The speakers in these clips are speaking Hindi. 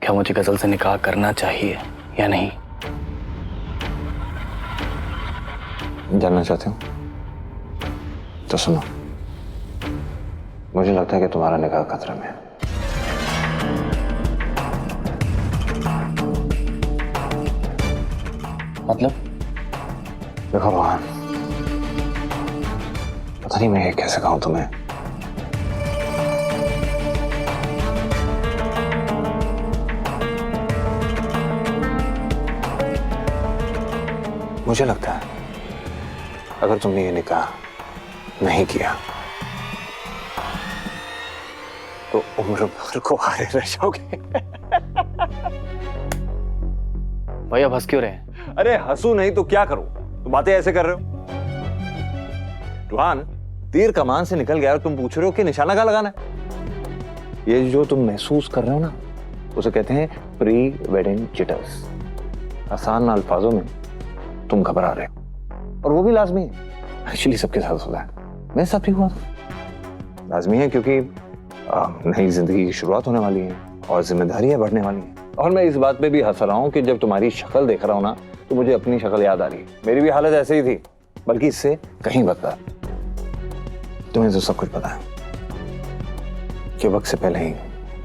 क्या मुझे गजल से निकाह करना चाहिए या नहीं? जानना चाहते हो तो सुनो, मुझे लगता है कि तुम्हारा निकाह खतरे में है। मतलब? देखो रोहन, पता नहीं मैं ये कैसे कहूं तुम्हें। मुझे लगता है अगर तुमने ये निकाह नहीं किया तो उम्र भर को हारे रह जाओगे। भैया हंस क्यों रहे हैं? अरे हंसू नहीं तो क्या करूं? तुम बातें ऐसे कर रहे हो। रुहान, तीर कमान से निकल गया और तुम पूछ रहे हो कि निशाना कहाँ लगाना है। ये जो तुम महसूस कर रहे हो ना, उसे कहते हैं प्री वेडिंग जिटर्स। आसान अल्फाजों में तुम घबरा रहे हो, और वो भी लाजमी है। एक्चुअली सबके साथ होता है, मेरे साथ भी हुआ था। लाजमी है क्योंकि नई जिंदगी की शुरुआत होने वाली है और जिम्मेदारियां बढ़ने वाली हैं। और मैं इस बात पे भी हंस रहा हूँ कि जब तुम्हारी शक्ल देख रहा हूँ ना, तो मुझे अपनी शक्ल याद आ रही है। मेरी भी हालत ऐसे ही थी, बल्कि इससे कहीं बदतर। तुम्हें तो सब कुछ पता है कि वक्त से पहले ही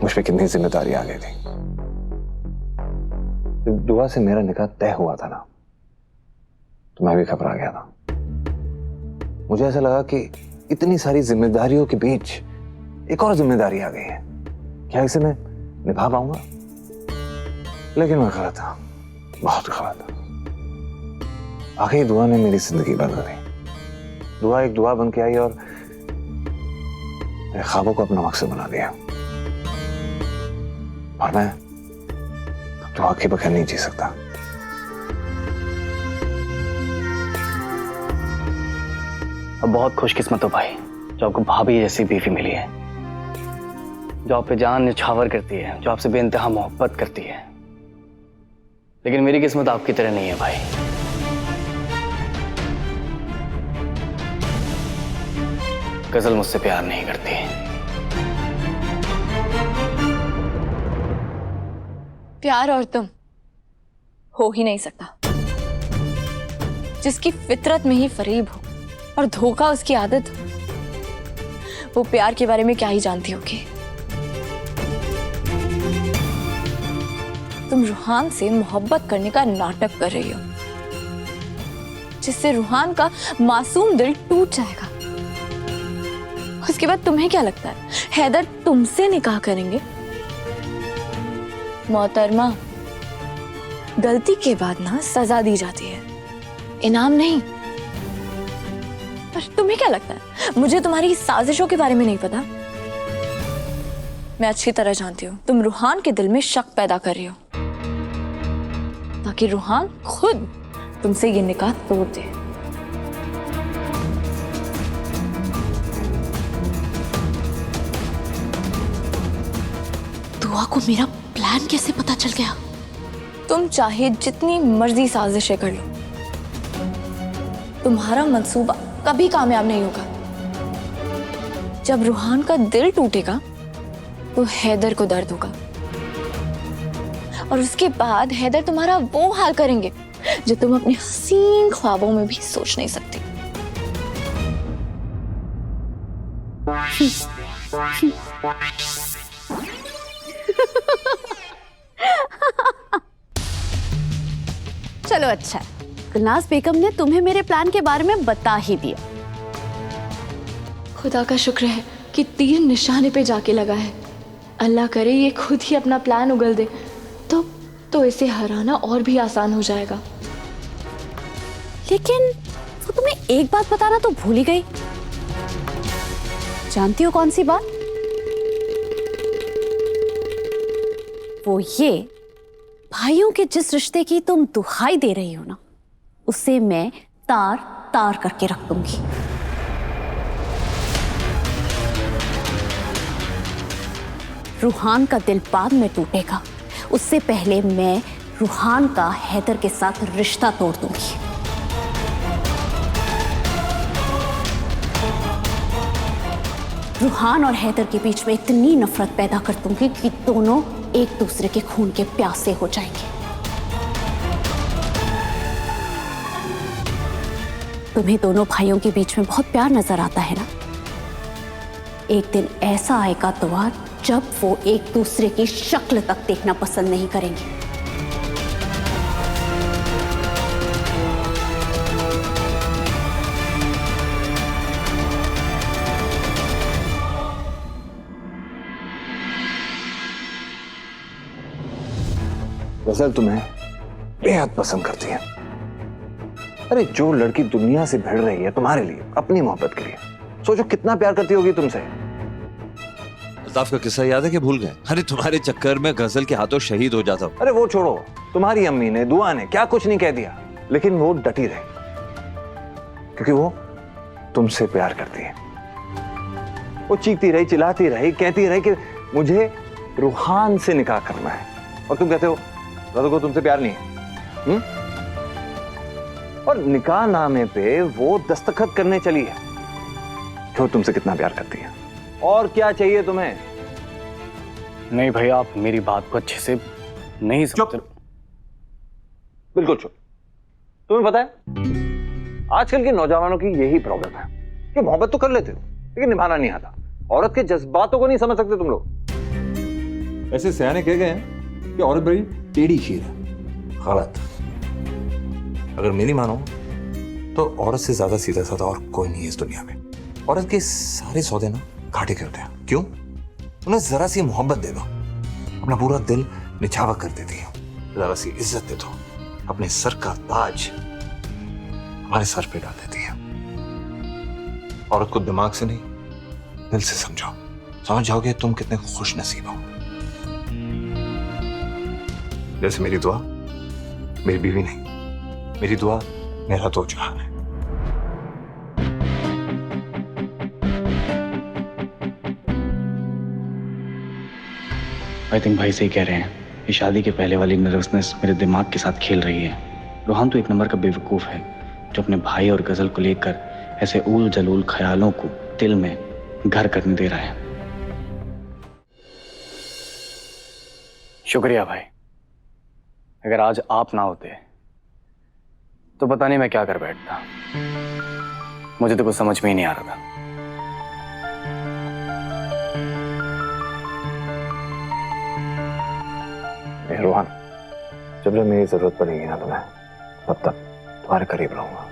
मुझ पे कितनी जिम्मेदारी आ गई थी। जब दुआ से मेरा निकाह तय हुआ था ना, तो मैं भी घबरा गया था। मुझे ऐसा लगा कि इतनी सारी जिम्मेदारियों के बीच एक और जिम्मेदारी आ गई है, क्या इसे मैं निभा पाऊंगा? लेकिन मैं गलत था, बहुत गलत था। आखिर दुआ ने मेरी जिंदगी बदल दी। दुआ एक दुआ बन के आई और मेरे ख्वाबों को अपना मकसद बना दिया। और मैं दुआ के बगैर नहीं जी सकता। अब बहुत खुशकिस्मत हो भाई जो आपको भाभी जैसी बीवी मिली है, जो आप पे जान न्यौछावर करती है, जो आपसे बेइंतहा मोहब्बत करती है। लेकिन मेरी किस्मत आपकी तरह नहीं है भाई। गजल मुझसे प्यार नहीं करती। प्यार और तुम हो ही नहीं सकता। जिसकी फितरत में ही फरेब हो और धोखा उसकी आदत हो, वो प्यार के बारे में क्या ही जानती होगी। तुम रूहान से मोहब्बत करने का नाटक कर रही हो, जिससे रूहान का मासूम दिल टूट जाएगा। उसके बाद तुम्हें क्या लगता है हैदर तुमसे निकाह करेंगे? मोहतरमा, गलती के बाद ना सजा दी जाती है, इनाम नहीं। पर तुम्हें क्या लगता है मुझे तुम्हारी साजिशों के बारे में नहीं पता? मैं अच्छी तरह जानती हूँ तुम रूहान के दिल में शक पैदा कर रही हो, ताकि रूहान खुद तुमसे ये निकाह तोड़ दे। दुआ को मेरा प्लान कैसे पता चल गया? तुम चाहे जितनी मर्जी साजिशें कर लो, तुम्हारा मंसूबा कभी कामयाब नहीं होगा। जब रूहान का दिल टूटेगा तो हैदर को दर्द होगा, और उसके बाद हैदर तुम्हारा वो हाल करेंगे जो तुम अपने हसीन ख्वाबों में भी सोच नहीं सकती। चलो अच्छा, गुलनाज बेगम ने तुम्हें मेरे प्लान के बारे में बता ही दिया। खुदा का शुक्र है कि तीर निशाने पे जाके लगा है। अल्लाह करे ये खुद ही अपना प्लान उगल दे, तो इसे हराना और भी आसान हो जाएगा। लेकिन वो तुम्हें एक बात बताना तो भूल ही गई। जानती हो कौन सी बात? वो ये, भाइयों के जिस रिश्ते की तुम दुहाई दे रही हो ना, उसे मैं तार तार करके रख दूंगी। रूहान का दिल बाद में टूटेगा, उससे पहले मैं रूहान का हैदर के साथ रिश्ता तोड़ दूंगी। रूहान और हैदर के बीच में इतनी नफरत पैदा कर दूंगी कि दोनों एक दूसरे के खून के प्यासे हो जाएंगे। तुम्हें दोनों भाइयों के बीच में बहुत प्यार नजर आता है ना? एक दिन ऐसा आएगा तुआ जब वो एक दूसरे की शक्ल तक देखना पसंद नहीं करेंगे। गजल तुम्हें बेहद पसंद करती है। अरे जो लड़की दुनिया से भिड़ रही है तुम्हारे लिए, अपनी मोहब्बत के लिए, सोचो कितना प्यार करती होगी तुमसे। अल्ताफ का किस्सा याद है कि भूल गए? अरे तुम्हारे चक्कर में गजल के हाथों शहीद हो जाता हूं। अरे वो छोड़ो, तुम्हारी अम्मी ने, दुआ ने क्या कुछ नहीं कह दिया, लेकिन वो डटी रही क्योंकि वो तुमसे प्यार करती है। वो चीखती रही, चिल्लाती रही, कहती रही कि मुझे रूहान से निकाह करना है, और तुम कहते हो रज़ा को तुमसे प्यार नहीं है। और निकाह नामे पे वो दस्तखत करने चली है। क्यों, तुमसे कितना प्यार करती है, और क्या चाहिए तुम्हें? नहीं भैया, आप मेरी बात को अच्छे से नहीं समझ। बिल्कुल चुप। तुम्हें पता है आजकल के नौजवानों की यही प्रॉब्लम है कि मोहब्बत तो कर लेते हो लेकिन निभाना नहीं आता। औरत के जज्बातों को नहीं समझ सकते तुम लोग। ऐसे सयाने कह गए हैं कि औरत बड़ी टेढ़ी खीर है। गलत। अगर मेरी मानो तो औरत से ज्यादा सीधा साधा और कोई नहीं है इस दुनिया में। औरत के सारे सौदे ना घाटे के होते हैं। क्यों? उन्हें जरा सी मोहब्बत दे दो, अपना पूरा दिल निछावर कर देती है। जरा सी इज्जत दे दो, अपने सर का ताज हमारे सर पे डाल देती है। औरत को दिमाग से नहीं, दिल से समझो, समझ जाओगे तुम कितने खुश नसीब हो। जैसे मेरी दुआ मेरी बीवी नहीं, मेरी दुआ मेरा दो जहान है। आई थिंक भाई सही कह रहे हैं। ये शादी के पहले वाली नर्वसनेस मेरे दिमाग के साथ खेल रही है। रोहान तो एक नंबर का बेवकूफ है जो अपने भाई और गजल को लेकर ऐसे ऊल जलूल ख्यालों को दिल में घर करने दे रहा है। शुक्रिया भाई, अगर आज आप ना होते तो पता नहीं मैं क्या कर बैठता। मुझे तो कुछ समझ में ही नहीं आ रहा था। रोहन, जब जब मेरी जरूरत पड़ेगी ना तुम्हें, तब तक तुम्हारे करीब रहूंगा।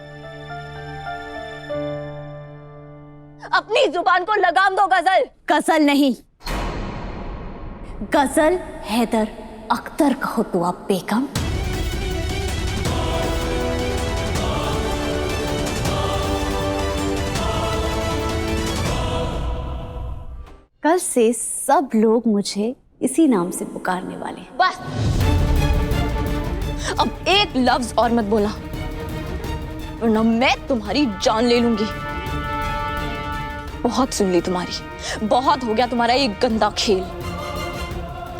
अपनी जुबान को लगाम दो गजल। गजल नहीं, गजल हैदर अख्तर कहो तो आप बेगम। कल से सब लोग मुझे इसी नाम से पुकारने वाले हैं। बस अब एक लफ्ज और मत बोला वरना मैं तुम्हारी जान ले लूंगी। बहुत सुन ली तुम्हारी, बहुत हो गया तुम्हारा ये गंदा खेल।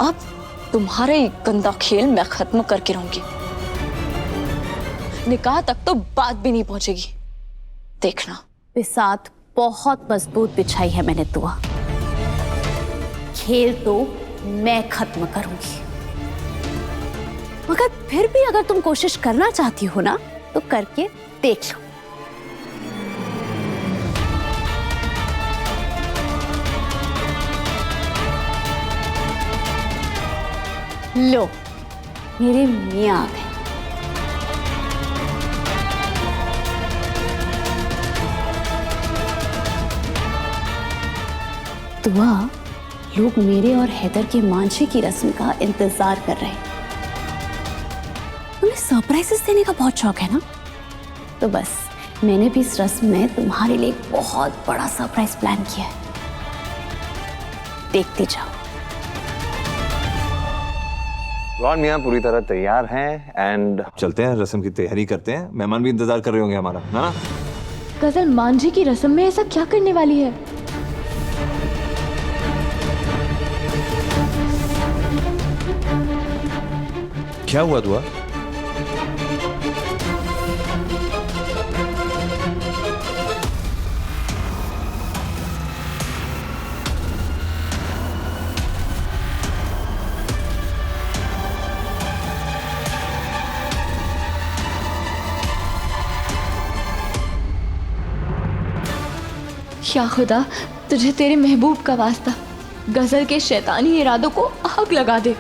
अब तुम्हारा ये गंदा खेल मैं खत्म करके रहूंगी। निकाह तक तो बात भी नहीं पहुंचेगी, देखना। बिसात बहुत मजबूत बिछाई है मैंने दुआ। खेल तो मैं खत्म करूंगी, मगर फिर भी अगर तुम कोशिश करना चाहती हो ना तो करके देख लो। लो, मेरे मियां आ गए। दुआ, लोग मेरे और हैदर के मांझे की रस्म का इंतजार कर रहे हैं। तुम्हें सरप्राइजेस देने का बहुत शौक है ना, तो बस मैंने भी इस रस्म में तुम्हारे लिए एक बहुत बड़ा सरप्राइज प्लान किया है। देखते जाओ। रोहन मियां पूरी तरह तैयार हैं एंड चलते हैं, रस्म की तैयारी करते हैं। मेहमान भी इंतजार कर रहे होंगे हमारा, ना? गजल मांझे की रस्म में ऐसा क्या करने वाली है? क्या हुआ दुआ? क्या खुदा तुझे तेरे महबूब का वास्ता गजल के शैतानी इरादों को आग लगा दे।